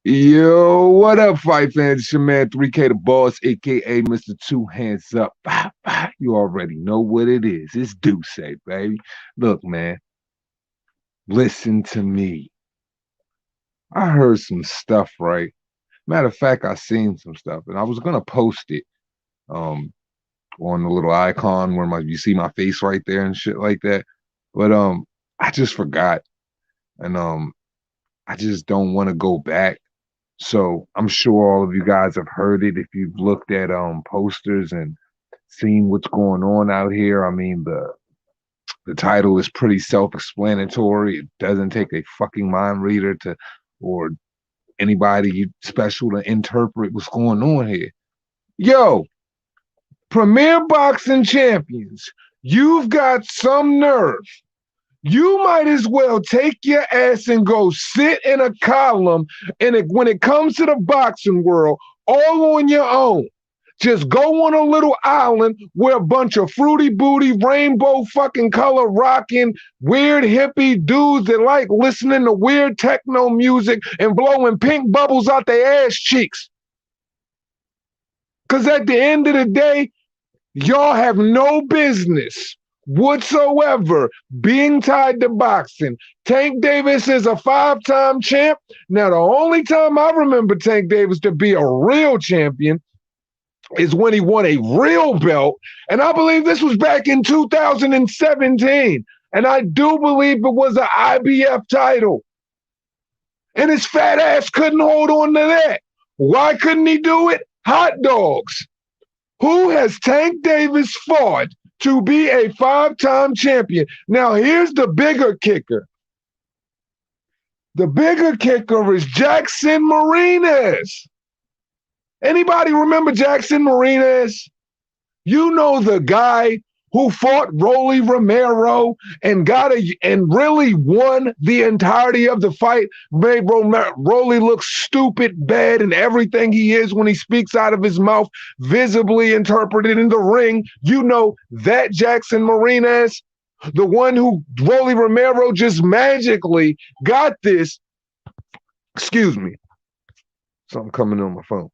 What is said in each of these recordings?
Yo, what up, fight fans? It's your man 3K the Boss, aka Mr. Two Hands Up. Bah, bah. You already know what it is. It's Deuce, baby. Look, man, listen to me. I heard some stuff, right? Matter of fact, I seen some stuff, and I was gonna post it um on the little icon where you see my face right there and shit like that. But I just forgot, and I just don't want to go back. So I'm sure all of you guys have heard it if you've looked at posters and seen what's going on out here. I mean, the title is pretty self-explanatory. It doesn't take a fucking mind reader to or anybody special to interpret what's going on here. Yo, Premier Boxing Champions, you've got some nerve. You might as well take your ass and go sit in a column when it comes to the boxing world, all on your own. Just go on a little island where a bunch of fruity booty, rainbow fucking color rocking, weird hippie dudes that like listening to weird techno music and blowing pink bubbles out their ass cheeks. Because at the end of the day, y'all have no business whatsoever being tied to boxing. Tank Davis is a 5-time champ. Now, the only time I remember Tank Davis to be a real champion is when he won a real belt. And I believe this was back in 2017. And I do believe it was an IBF title. And his fat ass couldn't hold on to that. Why couldn't he do it? Hot dogs. Who has Tank Davis fought to be a 5-time champion? Now, here's the bigger kicker. The bigger kicker is Jackson Mariñez. Anybody remember Jackson Mariñez? You know the guy who fought Rolly Romero and really won the entirety of the fight, made Rolly look stupid, bad, and everything he is when he speaks out of his mouth, visibly interpreted in the ring. You know that Jackson Mariñez, the one who Rolly Romero just magically got this. Excuse me. Something coming on my phone.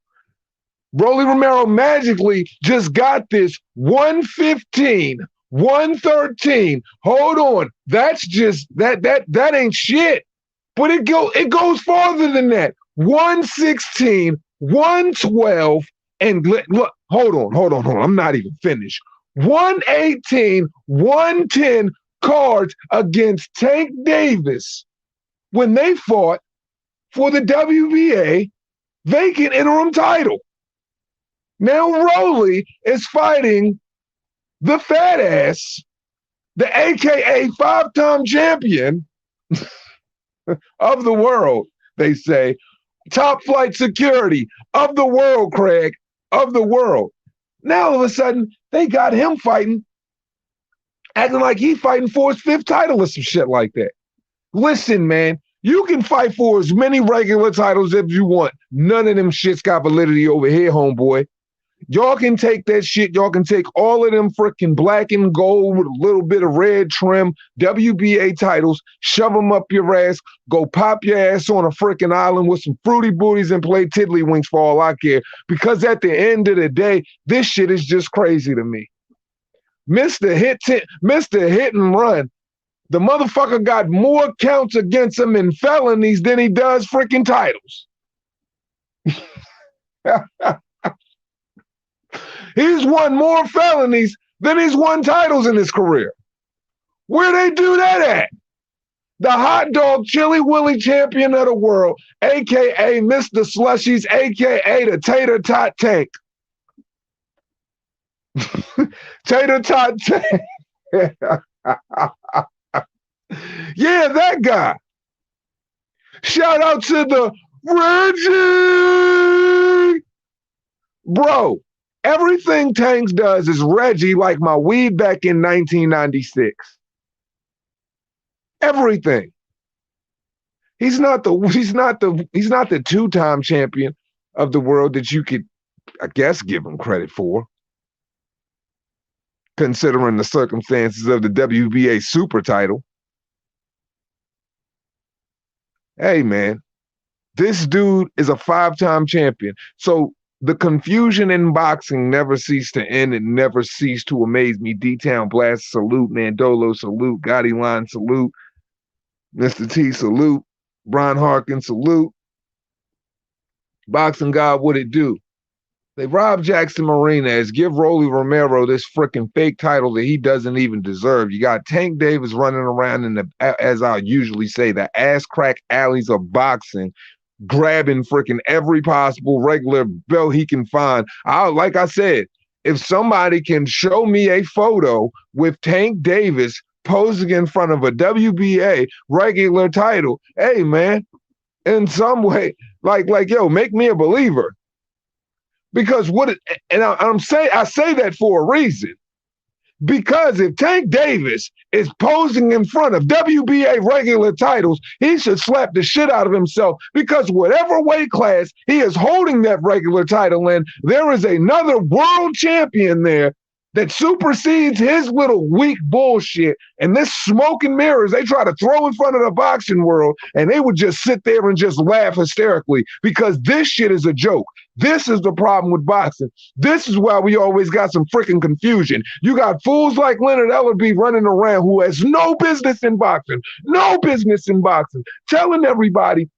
Rolly Romero magically just got this 115, 113. Hold on. That's just that ain't shit. But it goes farther than that. 116, 112, and look, hold on. I'm not even finished. 118, 110 cards against Tank Davis when they fought for the WBA vacant interim title. Now Rolly is fighting the fat ass, the AKA 5-time champion of the world, they say. Top flight security of the world, Craig, of the world. Now all of a sudden, they got him fighting, acting like he's fighting for his 5th title or some shit like that. Listen, man, you can fight for as many regular titles as you want. None of them shits got validity over here, homeboy. Y'all can take that shit. Y'all can take all of them freaking black and gold with a little bit of red trim WBA titles, shove them up your ass, go pop your ass on a freaking island with some fruity booties and play tiddlywinks for all I care. Because at the end of the day, this shit is just crazy to me. Mr. Hit and Run, the motherfucker got more counts against him in felonies than he does freaking titles. He's won more felonies than he's won titles in his career. Where they do that at? The hot dog chili willy champion of the world, a.k.a. Mr. Slushies, a.k.a. the Tater Tot Tank. Tater Tot Tank. Yeah, that guy. Shout out to the Reggie. Bro, everything Tanks does is Reggie like my weed back in 1996. Everything. He's not the 2-time champion of the world that you could, I guess, give him credit for, considering the circumstances of the WBA super title. Hey, man, This dude is a 5-time champion. So the confusion in boxing never ceased to end. It never ceased to amaze me. D-Town Blast, salute. Mandolo, salute. Gotti Line, salute. Mr. T, salute. Brian Harkin, salute. Boxing God, what it do? They robbed Jackson Martinez, give Rolly Romero this freaking fake title that he doesn't even deserve. You got Tank Davis running around in the, as I usually say, the ass crack alleys of boxing, grabbing freaking every possible regular belt he can find. Like I said, if somebody can show me a photo with Tank Davis posing in front of a WBA regular title, hey man, in some way, like yo, make me a believer. Because I say that for a reason. Because if Tank Davis is posing in front of WBA regular titles, he should slap the shit out of himself, because whatever weight class he is holding that regular title in, there is another world champion there that supersedes his little weak bullshit. And this smoke and mirrors they try to throw in front of the boxing world, and they would just sit there and just laugh hysterically, because this shit is a joke. This is the problem with boxing. This is why we always got some freaking confusion. You got fools like Leonard Ellerbe running around who has no business in boxing, telling everybody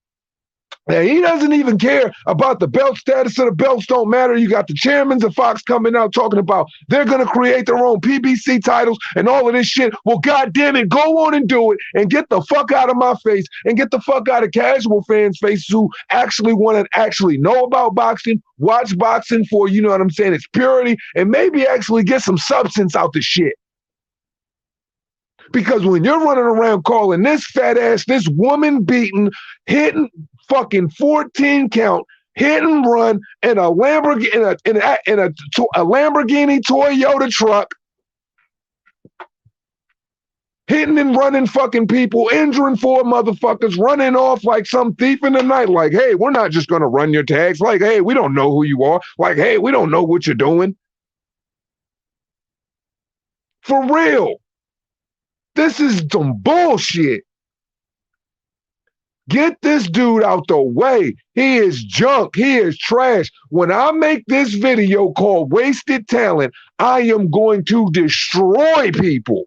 that he doesn't even care about the belt status of the belts don't matter. You got the chairmans of Fox coming out talking about they're going to create their own PBC titles and all of this shit. Well, goddamn it, go on and do it, and get the fuck out of my face, and get the fuck out of casual fans' faces who actually want to actually know about boxing, watch boxing for, you know what I'm saying, its purity, and maybe actually get some substance out the shit. Because when you're running around calling this fat ass, this woman beating, hitting fucking 14 count, hit and run in a Lamborghini, a Lamborghini Toyota truck, hitting and running fucking people, injuring 4 motherfuckers, running off like some thief in the night. Like, hey, we're not just gonna run your tags. Like, hey, we don't know who you are. Like, hey, we don't know what you're doing. For real. This is some bullshit. Get this dude out the way. He is junk. He is trash. When I make this video called Wasted Talent, I am going to destroy people.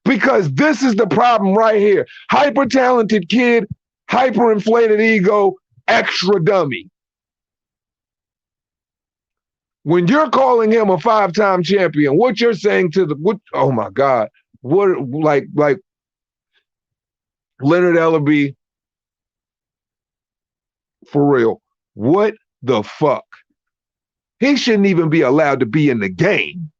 Because this is the problem right here. Hyper talented kid, hyper inflated ego, extra dummy. When you're calling him a 5-time champion, what you're saying to oh my God, what, like Leonard Ellerbe, for real, what the fuck? He shouldn't even be allowed to be in the game.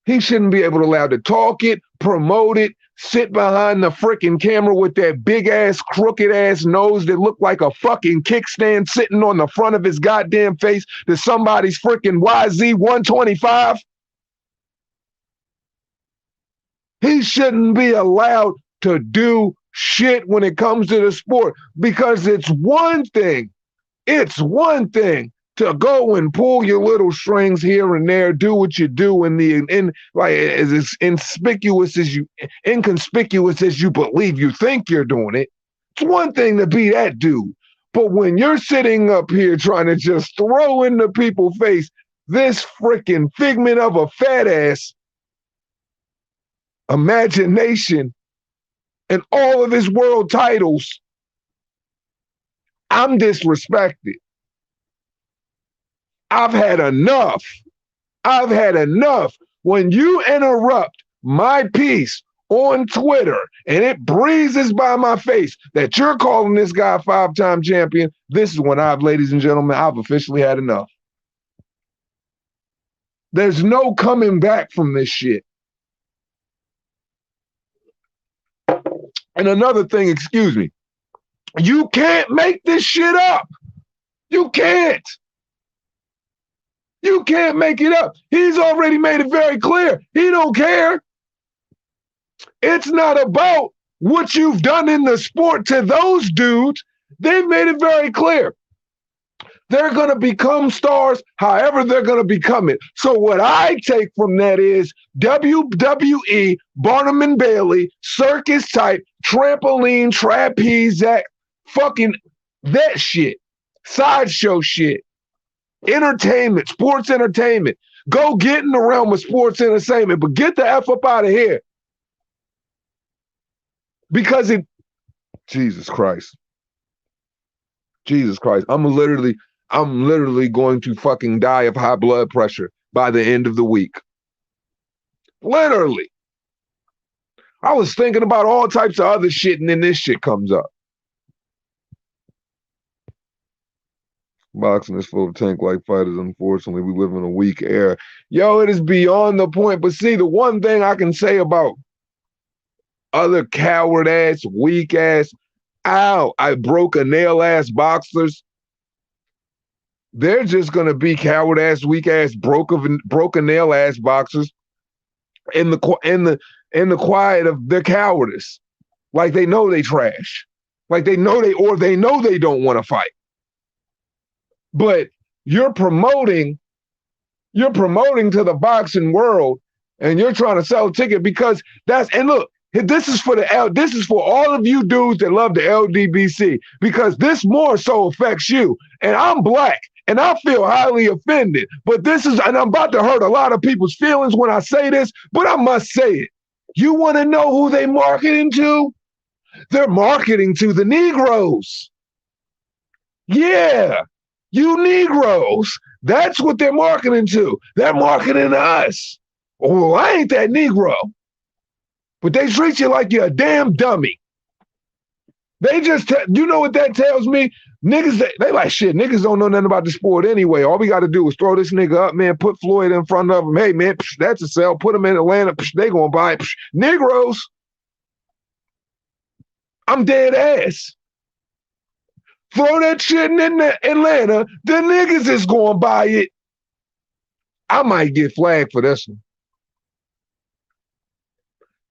He shouldn't be allowed to talk it, promote it, sit behind the freaking camera with that big ass, crooked ass nose that looked like a fucking kickstand sitting on the front of his goddamn face to somebody's freaking YZ-125. He shouldn't be allowed to do shit when it comes to the sport, because it's one thing to go and pull your little strings here and there, do what you do like as inconspicuous as you believe you think you're doing it. It's one thing to be that dude. But when you're sitting up here trying to just throw in the people's face this freaking figment of a fat ass imagination and all of his world titles, I'm disrespected. I've had enough. When you interrupt my piece on Twitter and it breezes by my face that you're calling this guy a 5-time champion, this is when ladies and gentlemen, I've officially had enough. There's no coming back from this shit. And another thing, excuse me, you can't make this shit up. You can't. You can't make it up. He's already made it very clear. He don't care. It's not about what you've done in the sport to those dudes. They've made it very clear. They're going to become stars however they're going to become it. So what I take from that is WWE, Barnum and Bailey, circus type, trampoline, trapeze, fucking that shit, sideshow shit, entertainment, sports entertainment. Go get in the realm of sports entertainment, but get the F up out of here. Because Jesus Christ. Jesus Christ. I'm literally going to fucking die of high blood pressure by the end of the week. Literally. I was thinking about all types of other shit, and then this shit comes up. Boxing is full of tank-like fighters. Unfortunately, we live in a weak era. Yo, it is beyond the point. But see, the one thing I can say about other coward-ass, weak-ass, I broke a nail-ass boxers, they're just going to be coward-ass, weak-ass, broken nail-ass boxers in the quiet of their cowardice. Like they know they trash. Like they know they don't want to fight. But you're promoting to the boxing world, and you're trying to sell a ticket because and look, this is for all of you dudes that love the LDBC, because this more so affects you. And I'm black, and I feel highly offended. But and I'm about to hurt a lot of people's feelings when I say this, but I must say it. You want to know who they marketing to? They're marketing to the Negroes. Yeah. You Negroes, that's what they're marketing to. They're marketing to us. Oh, I ain't that Negro. But they treat you like you're a damn dummy. They just, you know what that tells me? Niggas, they like, shit, niggas don't know nothing about the sport anyway. All we got to do is throw this nigga up, man, put Floyd in front of him. Hey, man, that's a sell. Put him in Atlanta. They gonna buy it. Negroes. I'm dead ass. Throw that shit in Atlanta, the niggas is going to buy it. I might get flagged for this one.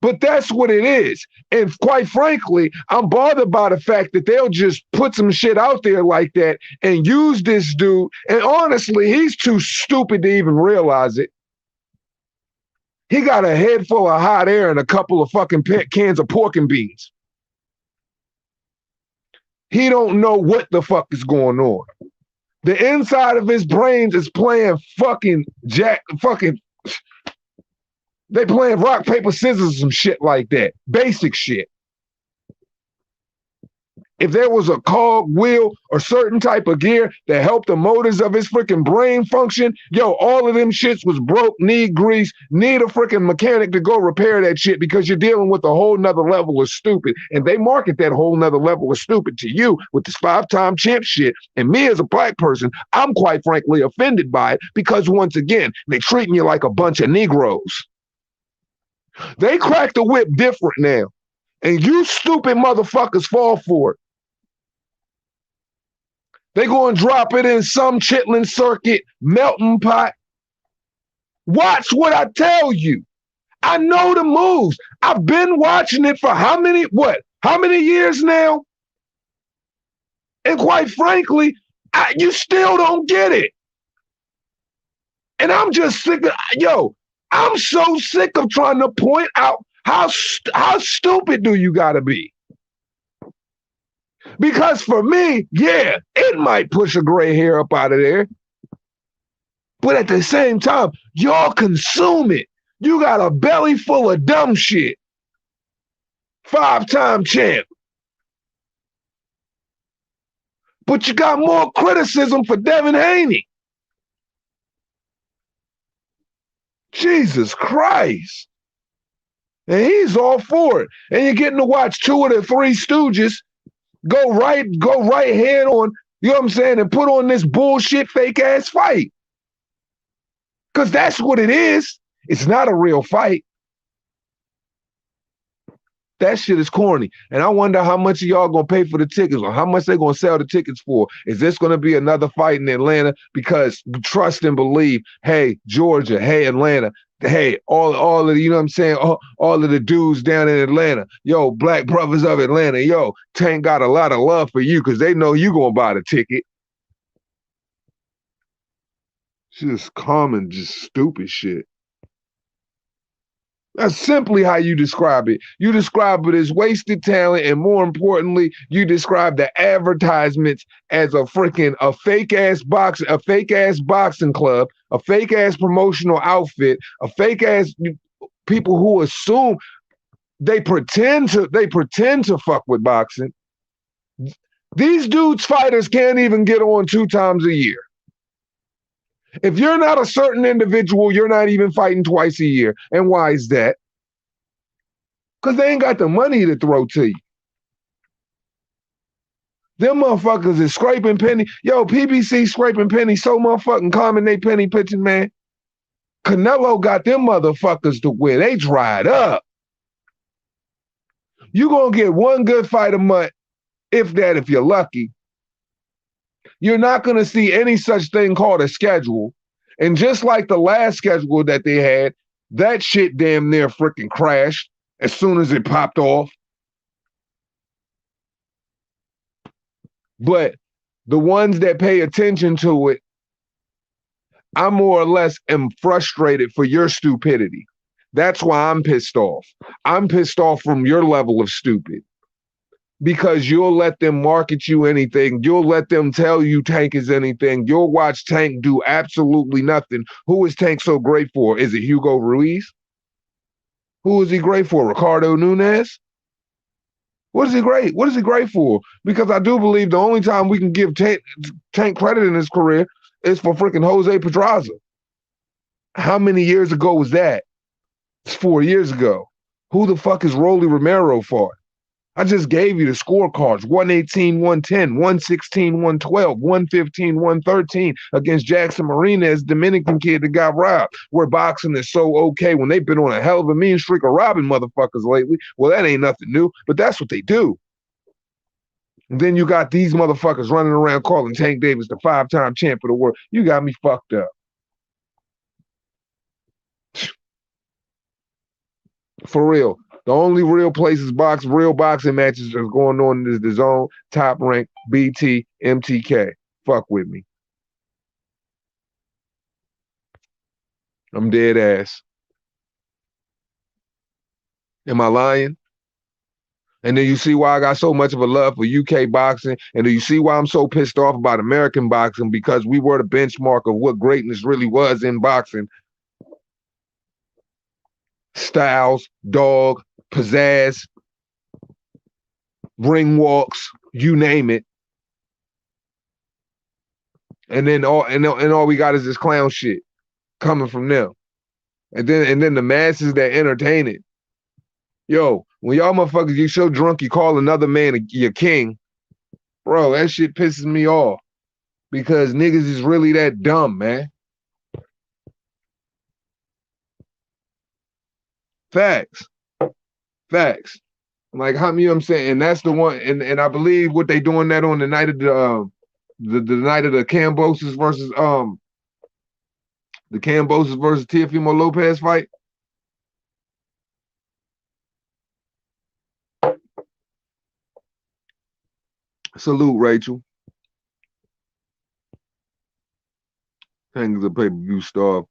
But that's what it is. And quite frankly, I'm bothered by the fact that they'll just put some shit out there like that and use this dude. And honestly, he's too stupid to even realize it. He got a head full of hot air and a couple of fucking cans of pork and beans. He don't know what the fuck is going on. The inside of his brains is playing they playing rock, paper, scissors, some shit like that. Basic shit. If there was a cog, wheel, or certain type of gear that helped the motors of his freaking brain function, yo, all of them shits was broke, need grease, need a freaking mechanic to go repair that shit, because you're dealing with a whole nother level of stupid. And they market that whole nother level of stupid to you with this 5-time champ shit. And me as a black person, I'm quite frankly offended by it, because once again, they treating you like a bunch of Negroes. They crack the whip different now. And you stupid motherfuckers fall for it. They go and drop it in some chitlin circuit, melting pot. Watch what I tell you. I know the moves. I've been watching it for how many years now? And quite frankly, you still don't get it. And I'm just sick of, I'm so sick of trying to point out how stupid do you gotta be? Because for me, yeah, it might push a gray hair up out of there. But at the same time, y'all consume it. You got a belly full of dumb shit. 5-time champ. But you got more criticism for Devin Haney. Jesus Christ. And he's all for it. And you're getting to watch 2 of the 3 Stooges go right head on, you know what I'm saying, and put on this bullshit fake ass fight. Because that's what it is. It's not a real fight. That shit is corny. And I wonder how much of y'all gonna pay for the tickets, or how much they gonna sell the tickets for. Is this gonna be another fight in Atlanta? Because trust and believe, hey, Georgia, hey, Atlanta, hey, all of the, you know what I'm saying, all of the dudes down in Atlanta, yo, black brothers of Atlanta, yo, Tank got a lot of love for you because they know you gonna buy the ticket. Just common, just stupid shit. That's simply how you describe it. You describe it as wasted talent, and more importantly, you describe the advertisements as a fake ass boxing club, a fake ass promotional outfit, a fake ass people who assume they pretend to fuck with boxing. These dudes fighters can't even get on 2 times a year. If you're not a certain individual, you're not even fighting twice a year. And why is that? Because they ain't got the money to throw to you. Them motherfuckers is scraping penny. Yo, PBC scraping penny so motherfucking common they penny pitching, man. Canelo got them motherfuckers to where they dried up. You gonna get one good fight a month, if that, if you're lucky. You're not gonna see any such thing called a schedule. And just like the last schedule that they had, that shit damn near freaking crashed as soon as it popped off. But the ones that pay attention to it, I more or less am frustrated for your stupidity. That's why I'm pissed off. I'm pissed off from your level of stupid. Because you'll let them market you anything. You'll let them tell you Tank is anything. You'll watch Tank do absolutely nothing. Who is Tank so great for? Is it Hugo Ruiz? Who is he great for? Ricardo Nunes? What is he great? What is he great for? Because I do believe the only time we can give Tank credit in his career is for freaking Jose Pedraza. How many years ago was that? It's 4 years ago. Who the fuck is Rolly Romero for? I just gave you the scorecards: 118, 110, 116, 112, 115, 113 against Jackson Martinez, Dominican kid that got robbed. Where boxing is so okay when they've been on a hell of a mean streak of robbing motherfuckers lately. Well, that ain't nothing new, but that's what they do. And then you got these motherfuckers running around calling Tank Davis the 5-time champ of the world. You got me fucked up. For real. The only real places real boxing matches that's going on is the Zone, Top Rank, BT, MTK. Fuck with me. I'm dead ass. Am I lying? And then you see why I got so much of a love for UK boxing. And then you see why I'm so pissed off about American boxing, because we were the benchmark of what greatness really was in boxing. Styles, dog, pizzazz, ring walks, you name it. And then all we got is this clown shit coming from them. And then the masses that entertain it. Yo, when y'all motherfuckers get so drunk you call another man your king, bro, that shit pisses me off. Because niggas is really that dumb, man. Facts. Facts. Like, how many, you know what I'm saying? And that's the one, and I believe what they doing that on the night of the night of the Cambosis versus Teofimo Lopez fight. Salute, Rachel. Things a pay-per-view star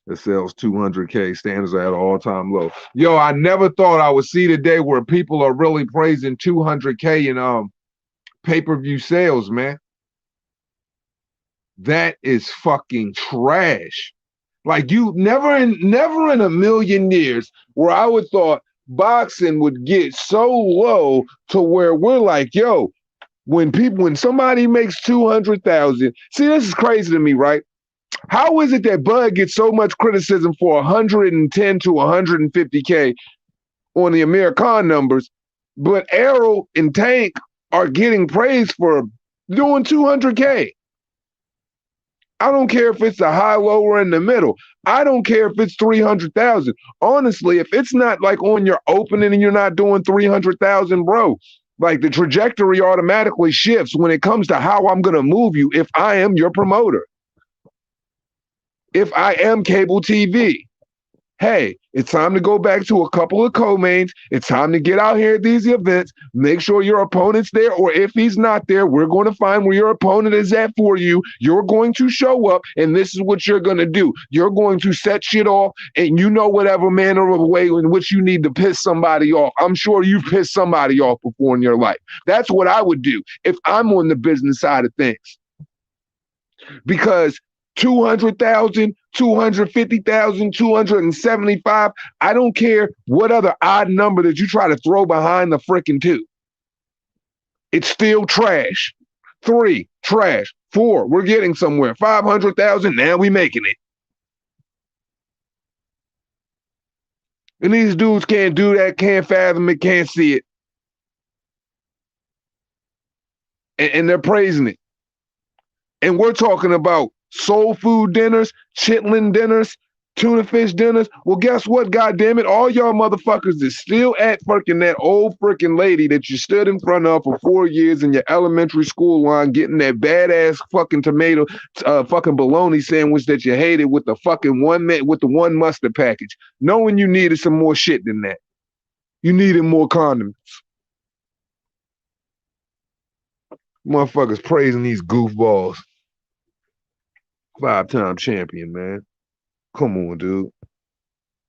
that sells 200K. Standards are at an all-time low. Yo, I never thought I would see the day where people are really praising 200K in pay-per-view sales, man. That is fucking trash. Like, you never in a million years where I would thought boxing would get so low to where we're like, yo, when somebody makes 200,000, see, this is crazy to me, right? How is it that Bud gets so much criticism for 110 to 150K on the Amir Khan numbers, but Errol and Tank are getting praised for doing 200K? I don't care if it's the high, low, or in the middle. I don't care if it's 300,000. Honestly, if it's not like on your opening and you're not doing 300,000, bro, like the trajectory automatically shifts when it comes to how I'm going to move you if I am your promoter. If I am cable TV. hey, it's time to go back to a couple of co-mains. It's time to get out here at these events. Make sure your opponent's there, or if he's not there, we're going to find where your opponent is at for you. You're going to show up, and this is what you're going to do. You're going to set shit off, and you know whatever manner of way in which you need to piss somebody off. I'm sure you've pissed somebody off before in your life. That's what I would do if I'm on the business side of things. Because 200,000, 250,000, 275, I don't care what other odd number that you try to throw behind the freaking two. It's still trash. 3, trash. 4, we're getting somewhere. 500,000, now we making it. And these dudes can't do that, can't fathom it, can't see it. And they're praising it. And we're talking about soul food dinners, chitlin dinners, tuna fish dinners. Well, guess what? God damn it. All y'all motherfuckers is still at fucking that old freaking lady that you stood in front of for 4 years in your elementary school line, getting that badass fucking tomato, fucking bologna sandwich that you hated with the fucking one mustard package, knowing you needed some more shit than that. You needed more condiments. Motherfuckers praising these goofballs. 5-time champion, man. Come on, dude.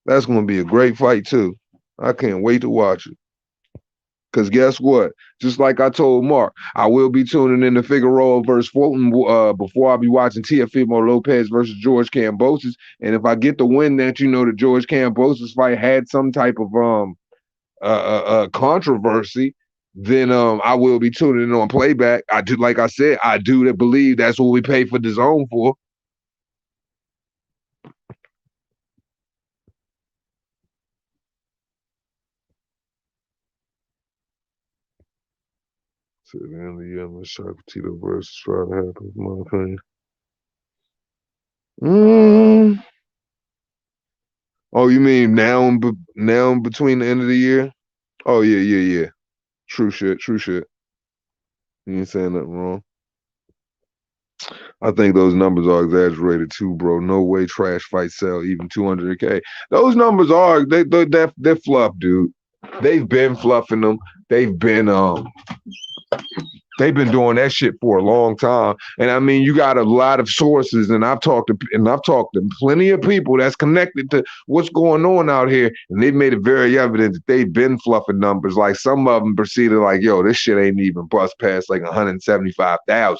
That's going to be a great fight, too. I can't wait to watch it. Because guess what? Just like I told Mark, I will be tuning in to Figueroa versus Fulton before I'll be watching Teofimo Lopez versus George Kambosos. And if I get the win that, you know, the George Kambosos fight had some type of controversy, then I will be tuning in on playback. I do, like I said, I do believe that's what we pay for the zone for. So the end of the year, I'm sure Tito versus try to happen, in my opinion. Oh, you mean now between the end of the year? Oh yeah. True shit. You ain't saying nothing wrong. I think those numbers are exaggerated too, bro. No way trash fight sell even 200K. Those numbers are they're fluff, dude. They've been fluffing them. They've been doing that shit for a long time. And I mean, you got a lot of sources, and I've talked to plenty of people that's connected to what's going on out here, and they've made it very evident that they've been fluffing numbers. Like some of them proceeded like, yo, this shit ain't even bust past like 175,000.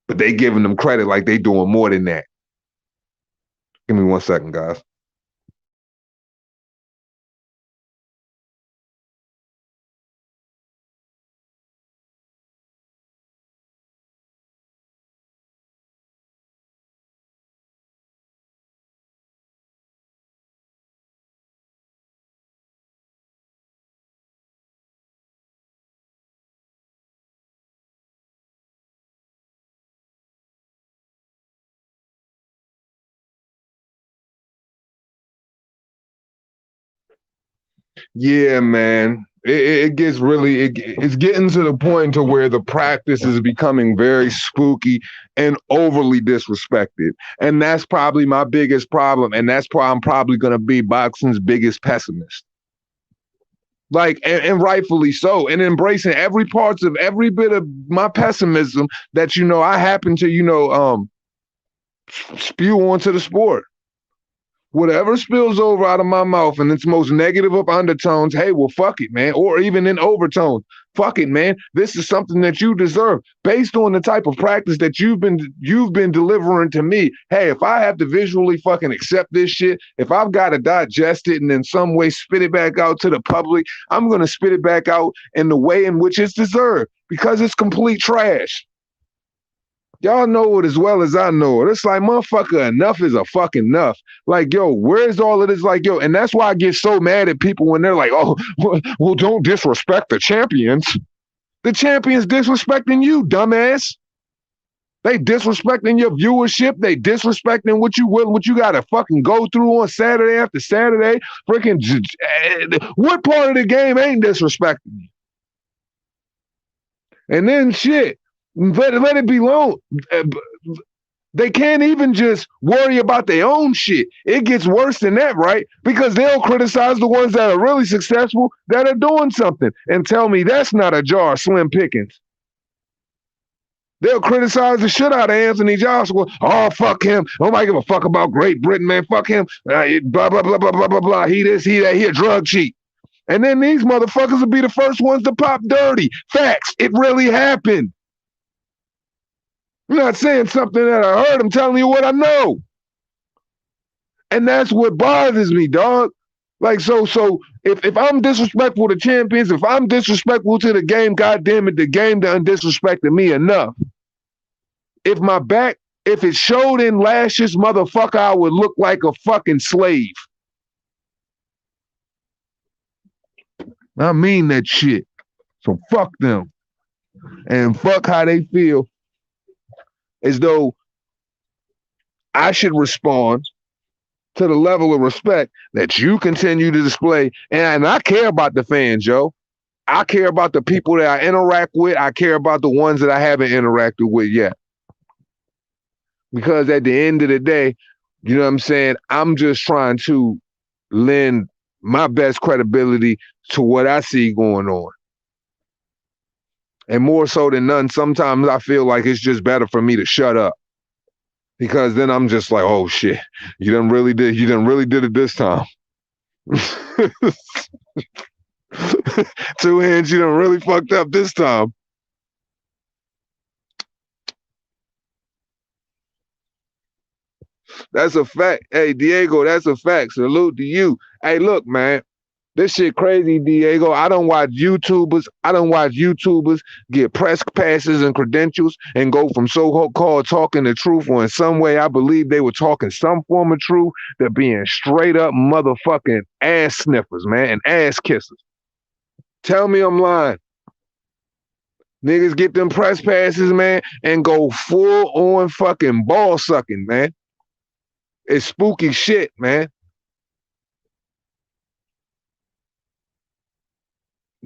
But they giving them credit like they doing more than that. Give me 1 second, guys. Yeah, man. It gets really it's getting to the point to where the practice is becoming very spooky and overly disrespected. And that's probably my biggest problem. And that's why I'm probably gonna be boxing's biggest pessimist. Like, and rightfully so, and embracing every bit of my pessimism that, you know, I happen to, you know, spew onto the sport. Whatever spills over out of my mouth and its most negative of undertones, hey, well, fuck it, man. Or even in overtones, fuck it, man. This is something that you deserve based on the type of practice that you've been delivering to me. Hey, if I have to visually fucking accept this shit, if I've got to digest it and in some way spit it back out to the public, I'm going to spit it back out in the way in which it's deserved because it's complete trash. Y'all know it as well as I know it. It's like, motherfucker, enough is a fucking enough. Like, yo, where's all of this? Like, yo, and that's why I get so mad at people when they're like, oh, well, don't disrespect the champions. The champions disrespecting you, dumbass. They disrespecting your viewership. They disrespecting what you got to fucking go through on Saturday after Saturday. Freaking, what part of the game ain't disrespecting you? And then shit. Let it be known. They can't even just worry about their own shit. It gets worse than that, right? Because they'll criticize the ones that are really successful that are doing something and tell me that's not a jar of Slim Pickens. They'll criticize the shit out of Anthony Joshua. Oh, fuck him. Nobody give a fuck about Great Britain, man. Fuck him. Blah, blah, blah, blah, blah, blah, blah. He this, he that, he a drug cheat. And then these motherfuckers will be the first ones to pop dirty. Facts. It really happened. I'm not saying something that I heard. I'm telling you what I know. And that's what bothers me, dog. Like, so if I'm disrespectful to champions, if I'm disrespectful to the game, goddamn it, the game done disrespected me enough. If it showed in lashes, motherfucker, I would look like a fucking slave. I mean that shit. So fuck them. And fuck how they feel as though I should respond to the level of respect that you continue to display. And I care about the fans, yo. I care about the people that I interact with. I care about the ones that I haven't interacted with yet. Because at the end of the day, you know what I'm saying? I'm just trying to lend my best credibility to what I see going on. And more so than none, sometimes I feel like it's just better for me to shut up. Because then I'm just like, oh shit, you done really did it this time. 2 hands, you done really fucked up this time. That's a fact. Hey, Diego, that's a fact. Salute to you. Hey, look, man. This shit crazy, Diego. I don't watch YouTubers get press passes and credentials and go from so-called talking the truth, or in some way I believe they were talking some form of truth, to being straight up motherfucking ass sniffers, man, and ass kissers. Tell me I'm lying. Niggas get them press passes, man, and go full on fucking ball sucking, man. It's spooky shit, man.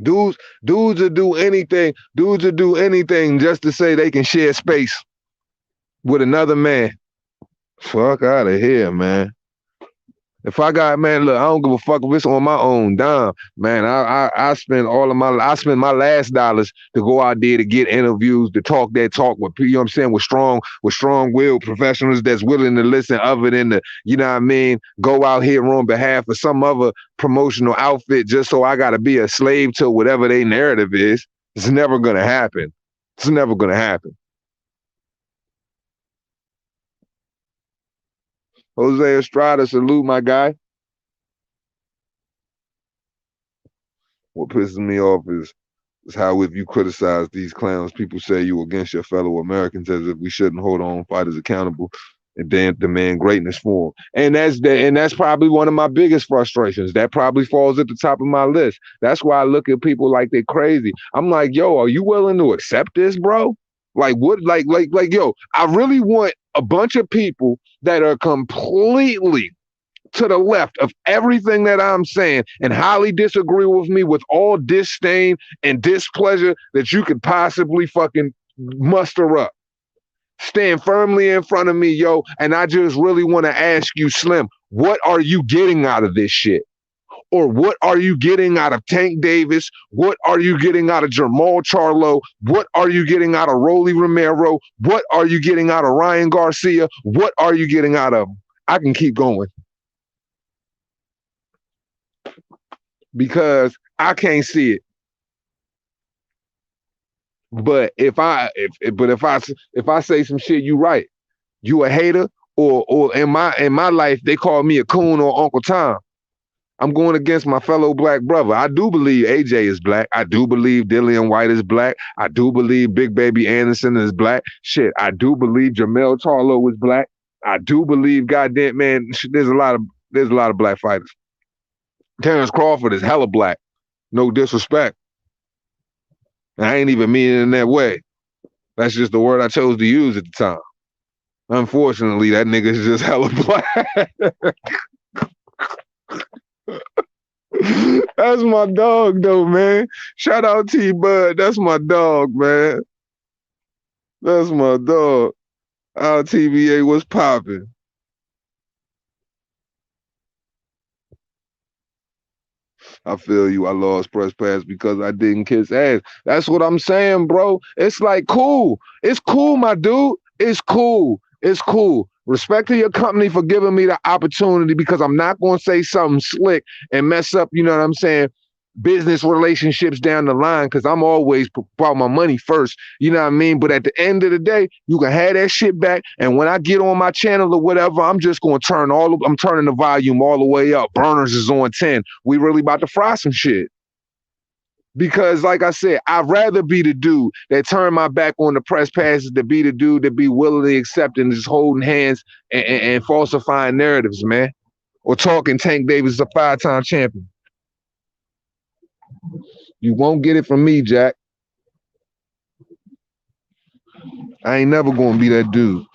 Dudes will do anything. Dudes will do anything just to say they can share space with another man. Fuck out of here, man. If I got, man, look, I don't give a fuck if it's on my own dime, man. I spend my last dollars to go out there to get interviews, to talk that talk with, you know what I'm saying, with strong-willed professionals that's willing to listen, other than the, you know what I mean, go out here on behalf of some other promotional outfit just so I gotta be a slave to whatever their narrative is. It's never gonna happen. It's never gonna happen. Jose Estrada, salute, my guy. What pisses me off is how, if you criticize these clowns, people say you against your fellow Americans, as if we shouldn't hold our own fighters accountable and then demand greatness for them. And that's probably one of my biggest frustrations. That probably falls at the top of my list. That's why I look at people like they're crazy. I'm like, yo, are you willing to accept this, bro? Like what? Like, yo, I really want a bunch of people that are completely to the left of everything that I'm saying and highly disagree with me with all disdain and displeasure that you could possibly fucking muster up. Stand firmly in front of me, yo, and I just really want to ask you, Slim, what are you getting out of this shit? Or what are you getting out of Tank Davis? What are you getting out of Jermall Charlo? What are you getting out of Rolly Romero? What are you getting out of Ryan Garcia? What are you getting out of them? I can keep going. Because I can't see it. But if I say some shit, you right. You a hater, or in my life they call me a coon or Uncle Tom. I'm going against my fellow black brother. I do believe AJ is black. I do believe Dillian White is black. I do believe Big Baby Anderson is black. Shit, I do believe Jermell Charlo is black. I do believe, goddamn, man, there's a lot of black fighters. Terrence Crawford is hella black. No disrespect. I ain't even mean it in that way. That's just the word I chose to use at the time. Unfortunately, that nigga is just hella black. That's my dog, though, man. Shout out T-Bud. That's my dog, man. That's my dog. TVA was popping. I feel you. I lost press pass because I didn't kiss ass. That's what I'm saying, bro. It's like cool. It's cool, my dude. It's cool. It's cool. Respect to your company for giving me the opportunity because I'm not going to say something slick and mess up, you know what I'm saying, business relationships down the line because I'm always about my money first. You know what I mean? But at the end of the day, you can have that shit back. And when I get on my channel or whatever, I'm just gonna I'm turning the volume all the way up. Burners is on 10. We really about to fry some shit. Because, like I said, I'd rather be the dude that turn my back on the press passes to be the dude that be willingly accepting, just holding hands and falsifying narratives, man. Or talking Tank Davis is a 5-time champion. You won't get it from me, Jack. I ain't never gonna be that dude.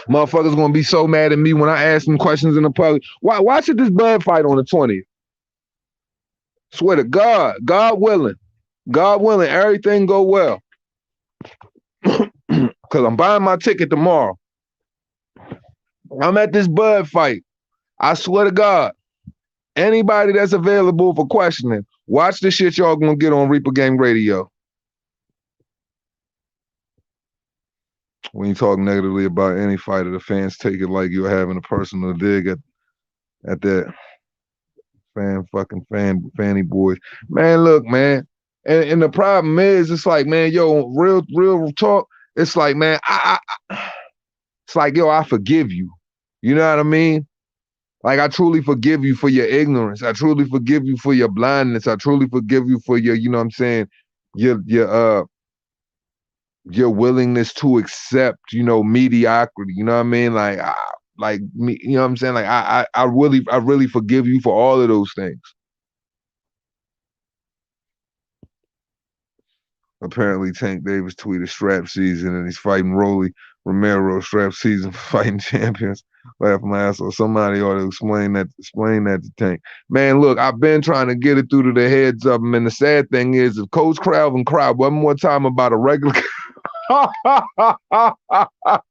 Motherfuckers gonna be so mad at me when I ask them questions in the public. Why should this Bud fight on the 20th? Swear to God, God willing, everything go well. Cause I'm buying my ticket tomorrow. I'm at this Bud fight. I swear to God, anybody that's available for questioning, watch the shit y'all gonna get on Reaper Gang Radio. When you talk negatively about any fighter, the fans take it like you're having a personal dig at that fanny boys. Man, look, man. And the problem is, it's like, man, yo, real talk. It's like, man, it's like, yo, I forgive you. You know what I mean? Like, I truly forgive you for your ignorance. I truly forgive you for your blindness. I truly forgive you for your, you know what I'm saying, your willingness to accept, you know, mediocrity. You know what I mean? Like me, you know what I'm saying? Like I really forgive you for all of those things. Apparently, Tank Davis tweeted strap season and he's fighting Romero strap season fighting champions. Laugh my ass off. Somebody ought to explain that to Tank. Man, look, I've been trying to get it through to the heads of him. And the sad thing is, if Coach Calvin cried one more time about a regular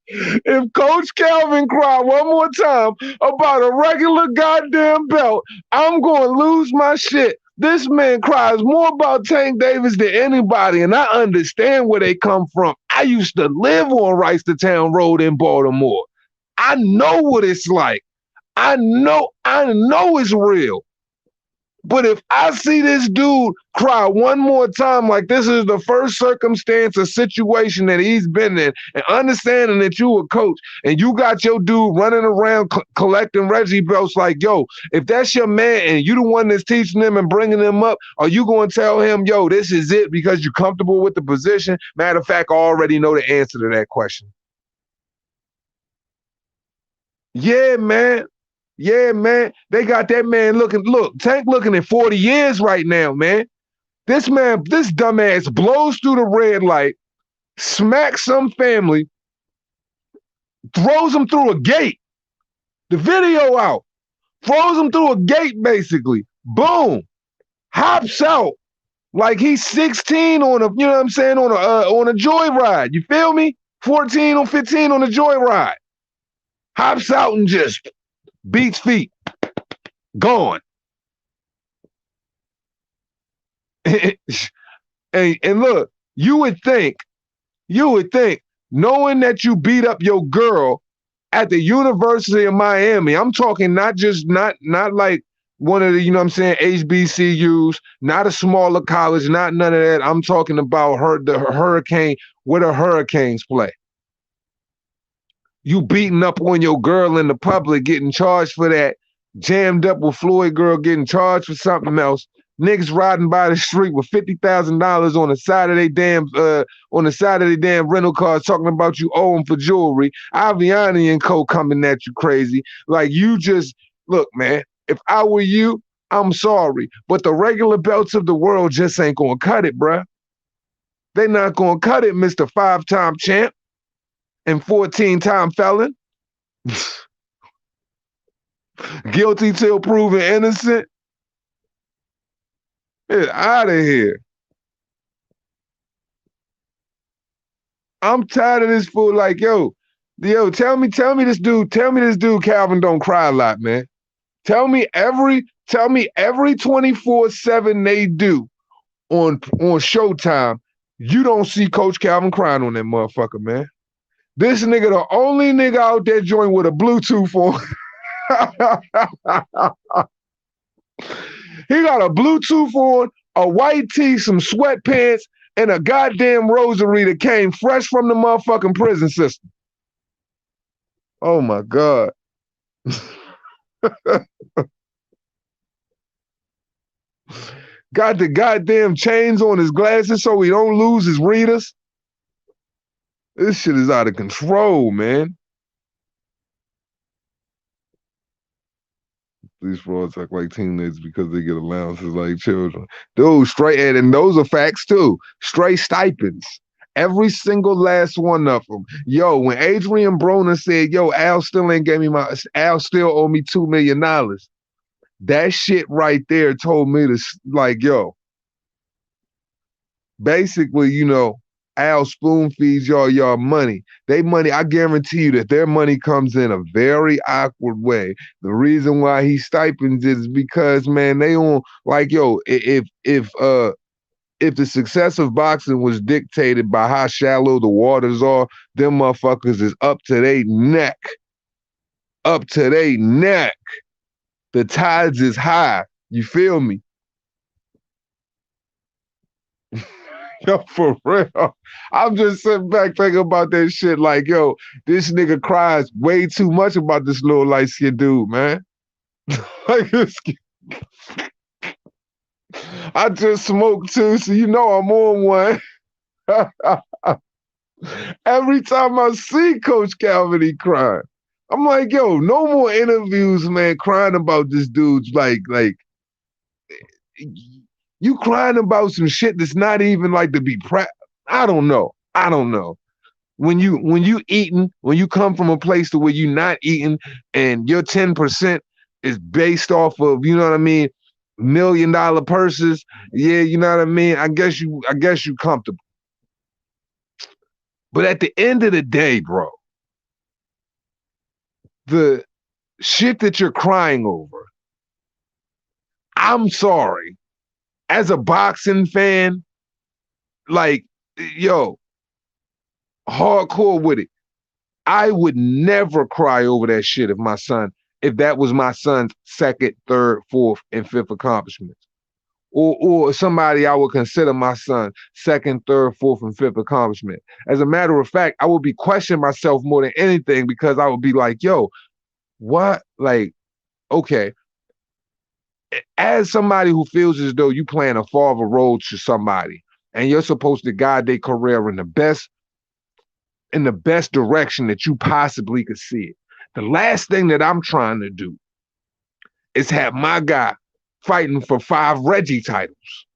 if Coach Calvin cried one more time about a regular goddamn belt, I'm going to lose my shit. This man cries more about Tank Davis than anybody, and I understand where they come from. I used to live on Rice-to-Town Road in Baltimore. I know what it's like. I know it's real. But if I see this dude cry one more time, like this is the first circumstance or situation that he's been in, and understanding that you a coach and you got your dude running around collecting Reggie belts, like, yo, if that's your man and you the one that's teaching him and bringing him up, are you going to tell him, yo, this is it because you're comfortable with the position? Matter of fact, I already know the answer to that question. Yeah, man. Yeah, man. They got that man Tank looking at 40 years right now, man. This dumbass blows through the red light, smacks some family, throws him through a gate. The video out. Throws him through a gate, basically. Boom. Hops out like he's 16 on a, you know what I'm saying, on a joyride. You feel me? 14 or 15 on a joyride. Hops out and just beats feet. Gone. and look, you would think, knowing that you beat up your girl at the University of Miami, I'm talking not like one of the, you know what I'm saying, HBCUs, not a smaller college, not none of that. I'm talking about the Hurricane, where the Hurricanes play. You beating up on your girl in the public, getting charged for that, jammed up with Floyd girl, getting charged for something else. Niggas riding by the street with $50,000 on the side of their damn rental cars, talking about you owe them for jewelry. Aviani and Co coming at you crazy. Like, you just look, man. If I were you, I'm sorry, but the regular belts of the world just ain't gonna cut it, bruh. They not gonna cut it, Mr. 5-time champ and 14-time felon. Guilty till proven innocent. Get out of here. I'm tired of this fool. Like, tell me this dude Calvin don't cry a lot, man. Tell me every 24/7 they do on Showtime, you don't see Coach Calvin crying on that motherfucker, man. This nigga the only nigga out there joined with a Bluetooth on. He got a Bluetooth on, a white tee, some sweatpants, and a goddamn rosary that came fresh from the motherfucking prison system. Oh my God. Got the goddamn chains on his glasses so he don't lose his readers. This shit is out of control, man. These frauds act like teenagers because they get allowances like children. Dude, straight, and those are facts too. Straight stipends. Every single last one of them. Yo, when Adrien Broner said, yo, Al still owe me $2 million. That shit right there told me to, like, yo, basically, Al spoon feeds y'all money. They money, I guarantee you that their money comes in a very awkward way. The reason why he stipends is because, man, they on, like, yo, if the success of boxing was dictated by how shallow the waters are, them motherfuckers is up to their neck. Up to their neck. The tides is high. You feel me? Yo, for real. I'm just sitting back thinking about that shit like, yo, this nigga cries way too much about this little light-skinned dude, man. Like, I just smoked too, so I'm on one. Every time I see Coach Calvin, he crying. I'm like, yo, no more interviews, man, crying about this dude's like, you crying about some shit that's not even like to be I don't know. When you eating, when you come from a place to where you're not eating and your 10% is based off of, you know what I mean, $1 million purses, yeah, you know what I mean? I guess you comfortable. But at the end of the day, bro, the shit that you're crying over, I'm sorry. As a boxing fan, like, yo, hardcore with it. I would never cry over that shit if that was my son's second, third, fourth, and fifth accomplishments. Or somebody I would consider my son second, third, fourth, and fifth accomplishment. As a matter of fact, I would be questioning myself more than anything because I would be like, yo, what? Like, okay. As somebody who feels as though you playing a father role to somebody and you're supposed to guide their career in the best direction that you possibly could see it. The last thing that I'm trying to do is have my guy fighting for 5 Reggie titles.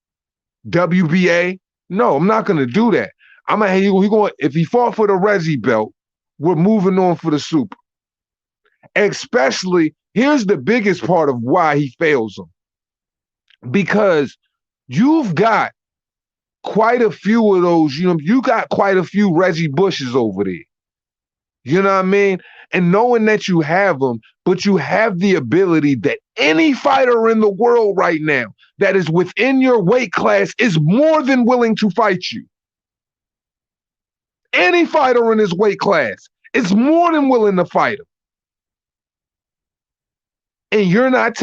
WBA? No, I'm not gonna do that. If he fought for the Reggie belt, we're moving on for the Super. Especially, here's the biggest part of why he fails him. Because you've got quite a few of those, you got quite a few Reggie Bushes over there. You know what I mean? And knowing that you have them, but you have the ability that any fighter in the world right now that is within your weight class is more than willing to fight you. Any fighter in his weight class is more than willing to fight him. And you're not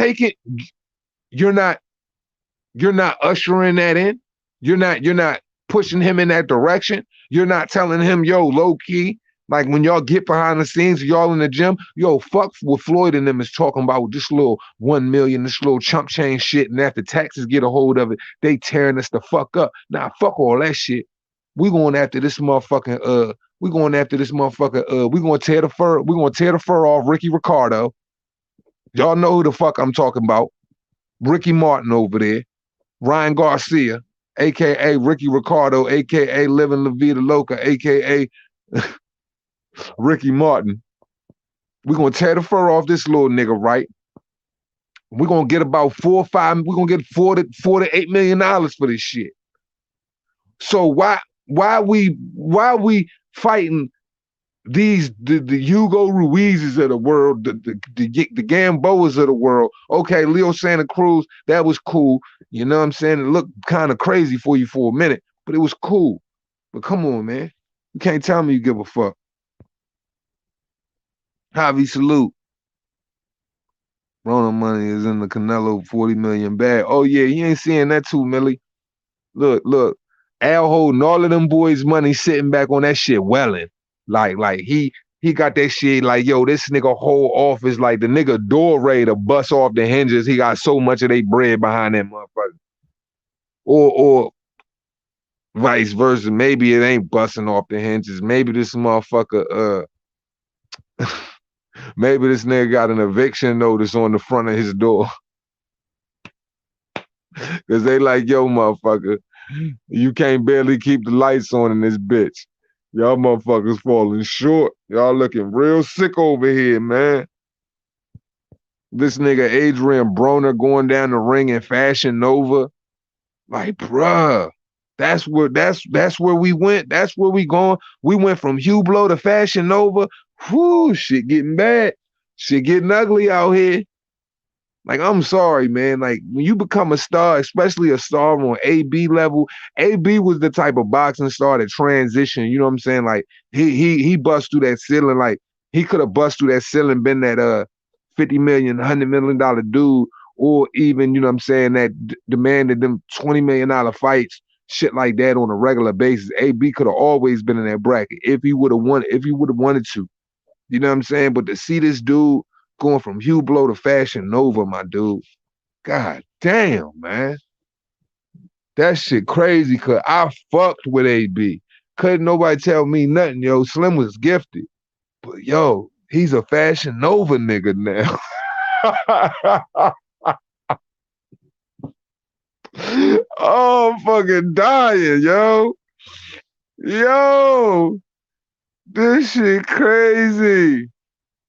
ushering that in. You're not pushing him in that direction. You're not telling him, yo, low key, like when y'all get behind the scenes, y'all in the gym, yo, fuck what Floyd and them is talking about with this little 1 million, this little chump change shit. And after Texas get a hold of it, they tearing us the fuck up. Nah, fuck all that shit. We going after this motherfucking, we going to tear the fur off Ricky Ricardo. Y'all know who the fuck I'm talking about. Ricky Martin over there. Ryan Garcia, a.k.a. Ricky Ricardo, a.k.a. Living La Vida Loca, a.k.a. Ricky Martin. We're going to tear the fur off this little nigga, right? We're going to get about we're going to get $4 to $8 million for this shit. So why Why we fighting the Hugo Ruizes of the world, the Gamboas of the world? Okay, Leo Santa Cruz, that was cool. You know what I'm saying? It looked kind of crazy for you for a minute, but it was cool. But come on, man. You can't tell me you give a fuck. Javi, salute. Rona money is in the Canelo 40 million bag. Oh yeah, you ain't seeing that too, Millie. Look. Al holding all of them boys' money sitting back on that shit welling. Like he got that shit like, yo, this nigga whole office, like the nigga door ready to bust off the hinges. He got so much of they bread behind that motherfucker. Or vice versa. Maybe it ain't busting off the hinges. Maybe this motherfucker, maybe this nigga got an eviction notice on the front of his door. Cause they like, yo, motherfucker, you can't barely keep the lights on in this bitch. Y'all motherfuckers falling short. Y'all looking real sick over here, man. This nigga Adrien Broner going down the ring in Fashion Nova. Like, bruh, that's where we went. That's where we going. We went from Hublot to Fashion Nova. Whoo, shit getting bad. Shit getting ugly out here. Like, I'm sorry, man. Like, when you become a star, especially a star on AB level, AB was the type of boxing star that transitioned. You know what I'm saying? Like, he bust through that ceiling. Like, he could have bust through that ceiling, been that 50 million, $100 million dude, or even, you know what I'm saying, that demanded them $20 million fights, shit like that on a regular basis. AB could have always been in that bracket if he would have wanted to. You know what I'm saying? But to see this dude going from Hublot to Fashion Nova, my dude, god damn, man. That shit crazy, cause I fucked with AB. Couldn't nobody tell me nothing, yo. Slim was gifted. But yo, he's a Fashion Nova nigga now. Oh, I'm fucking dying, yo. Yo, this shit crazy.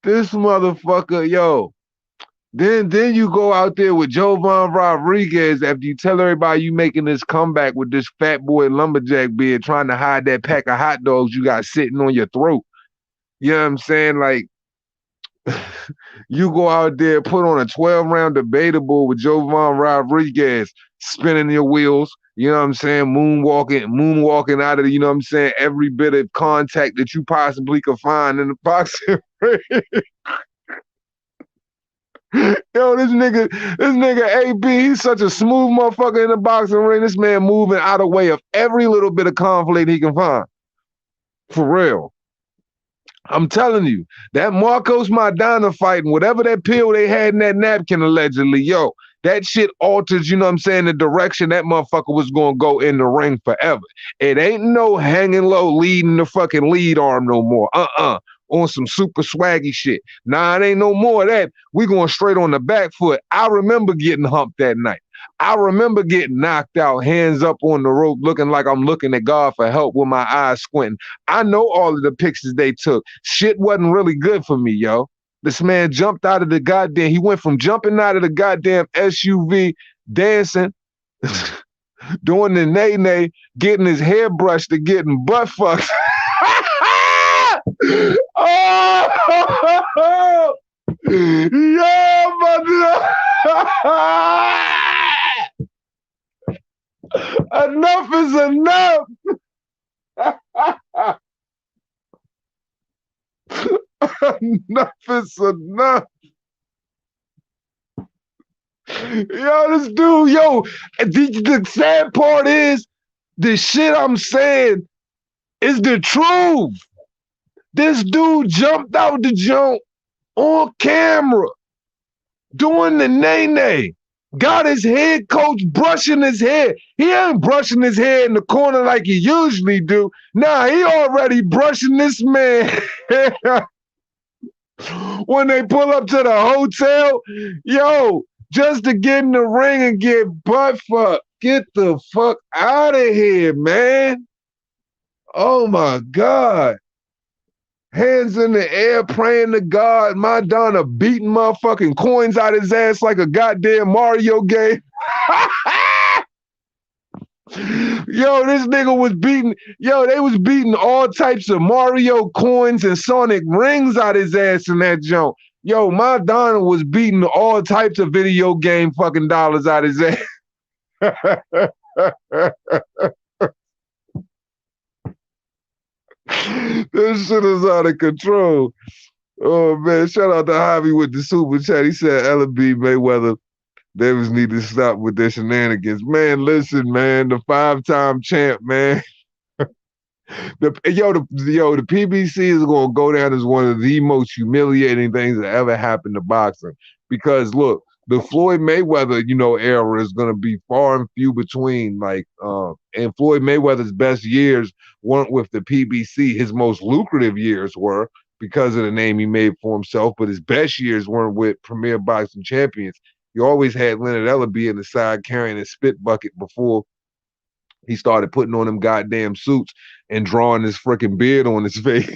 This motherfucker, yo. Then you go out there with Jovan Rodriguez after you tell everybody you making this comeback with this fat boy lumberjack beard trying to hide that pack of hot dogs you got sitting on your throat. You know what I'm saying? Like, you go out there, put on a 12-round debatable with Jovan Rodriguez spinning your wheels, you know what I'm saying? Moonwalking out of, you know what I'm saying, every bit of contact that you possibly could find in the boxing ring. Yo, this nigga AB, he's such a smooth motherfucker in the boxing ring. This man moving out of the way of every little bit of conflict he can find. For real. I'm telling you, that Marcos Maidana fight and whatever that pill they had in that napkin allegedly, yo, that shit alters, you know what I'm saying, the direction that motherfucker was going to go in the ring forever. It ain't no hanging low leading the fucking lead arm no more. On some super swaggy shit. Nah, it ain't no more of that. We going straight on the back foot. I remember getting humped that night. I remember getting knocked out, hands up on the rope, looking like I'm looking at God for help with my eyes squinting. I know all of the pictures they took. Shit wasn't really good for me, yo. This man jumped out of the goddamn, he went from jumping out of the goddamn SUV, dancing, doing the nay-nay, getting his hair brushed to getting butt fucked. Oh, yeah, enough is enough. Enough is enough. Yo, this dude, yo, the sad part is the shit I'm saying is the truth. This dude jumped out the jump on camera doing the nay-nay. Got his head coach brushing his hair. He ain't brushing his hair in the corner like he usually do. Nah, he already brushing this man. When they pull up to the hotel, yo, just to get in the ring and get butt fucked. Get the fuck out of here, man. Oh my God. Hands in the air, praying to God. Madonna beating motherfucking coins out his ass like a goddamn Mario game. Yo, this nigga was beating, yo, they was beating all types of Mario coins and Sonic rings out his ass in that joint. Yo, Madonna was beating all types of video game fucking dollars out his ass. This shit is out of control. Oh man, shout out to Javi with the super chat. He said L&B Mayweather Davis need to stop with their shenanigans. Man, listen, man, the 5-time champ, man. The PBC is gonna go down as one of the most humiliating things that ever happened to boxing. Because look, the Floyd Mayweather, era is gonna be far and few between. And Floyd Mayweather's best years weren't with the PBC. His most lucrative years were because of the name he made for himself, but his best years weren't with Premier Boxing Champions. You always had Leonard Ellerbe in the side carrying a spit bucket before he started putting on them goddamn suits and drawing his freaking beard on his face.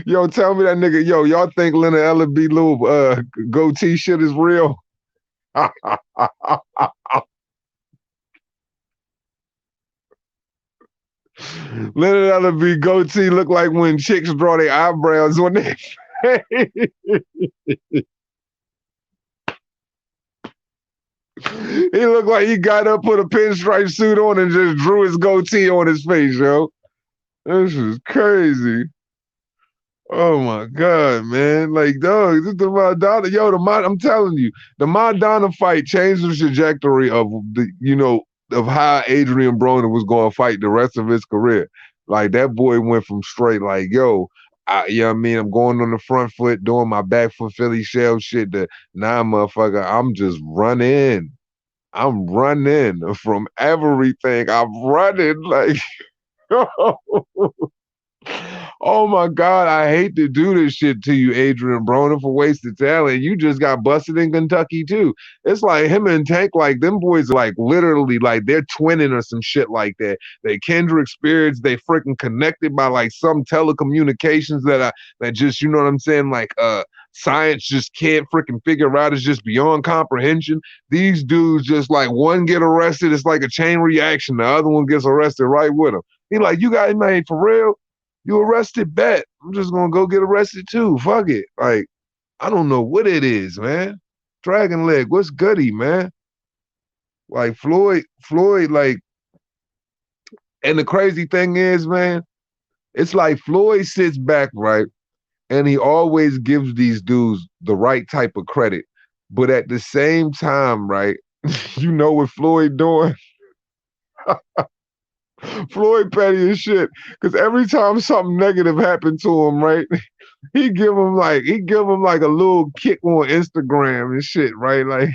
Yo, tell me that nigga, y'all think Leonard Ellerbe little goatee shit is real? Leonard Ellerbe goatee look like when chicks draw their eyebrows on their face. He looked like he got up, put a pinstripe suit on, and just drew his goatee on his face, yo. This is crazy. Oh my God, man. Like, dog, this the Madonna. I'm telling you, the Madonna fight changed the trajectory of of how Adrien Broner was going to fight the rest of his career. Like, that boy went from straight, like, I'm going on the front foot, doing my back foot Philly shell shit to, nah, motherfucker, I'm just running. I'm running from everything. I'm running like, oh my God, I hate to do this shit to you, Adrien Broner, for wasted talent. You just got busted in Kentucky too. It's like him and Tank, like them boys, like literally, like they're twinning or some shit like that. They kindred spirits. They freaking connected by like some telecommunications that just, you know what I'm saying, like science just can't freaking figure out. It's just beyond comprehension. These dudes just like one get arrested, it's like a chain reaction. The other one gets arrested right with him. He like, you guys, man, for real? You arrested, bet. I'm just gonna go get arrested too. Fuck it. Like, I don't know what it is, man. Dragon leg, what's goody, man? Like Floyd, like, and the crazy thing is, man, it's like Floyd sits back, right? And he always gives these dudes the right type of credit. But at the same time, right, you know what Floyd doing? Floyd petty as shit. Because every time something negative happened to him, right, he give him like a little kick on Instagram and shit, right? Like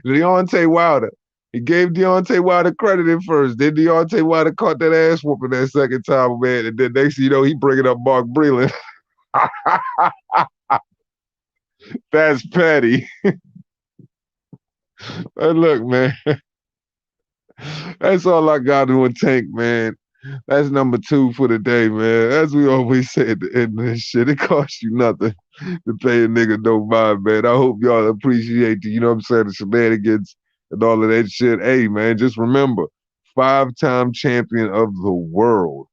Deontay Wilder. He gave Deontay Wilder credit at first. Then Deontay Wilder caught that ass whooping that second time, man. And then next thing you know, he bringing up Mark Breland. That's petty. And look, man. That's all I got on Tank, man. That's number 2 for the day, man. As we always say at the end of this shit, it costs you nothing to pay a nigga no mind, man. I hope y'all appreciate the, you know what I'm saying, the shenanigans and all of that shit. Hey, man, just remember, 5-time champion of the world.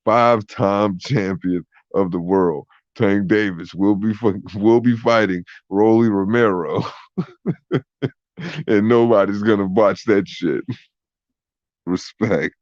5-time champion of the world. Tank Davis will be fighting Rolly Romero. And nobody's gonna watch that shit. Respect.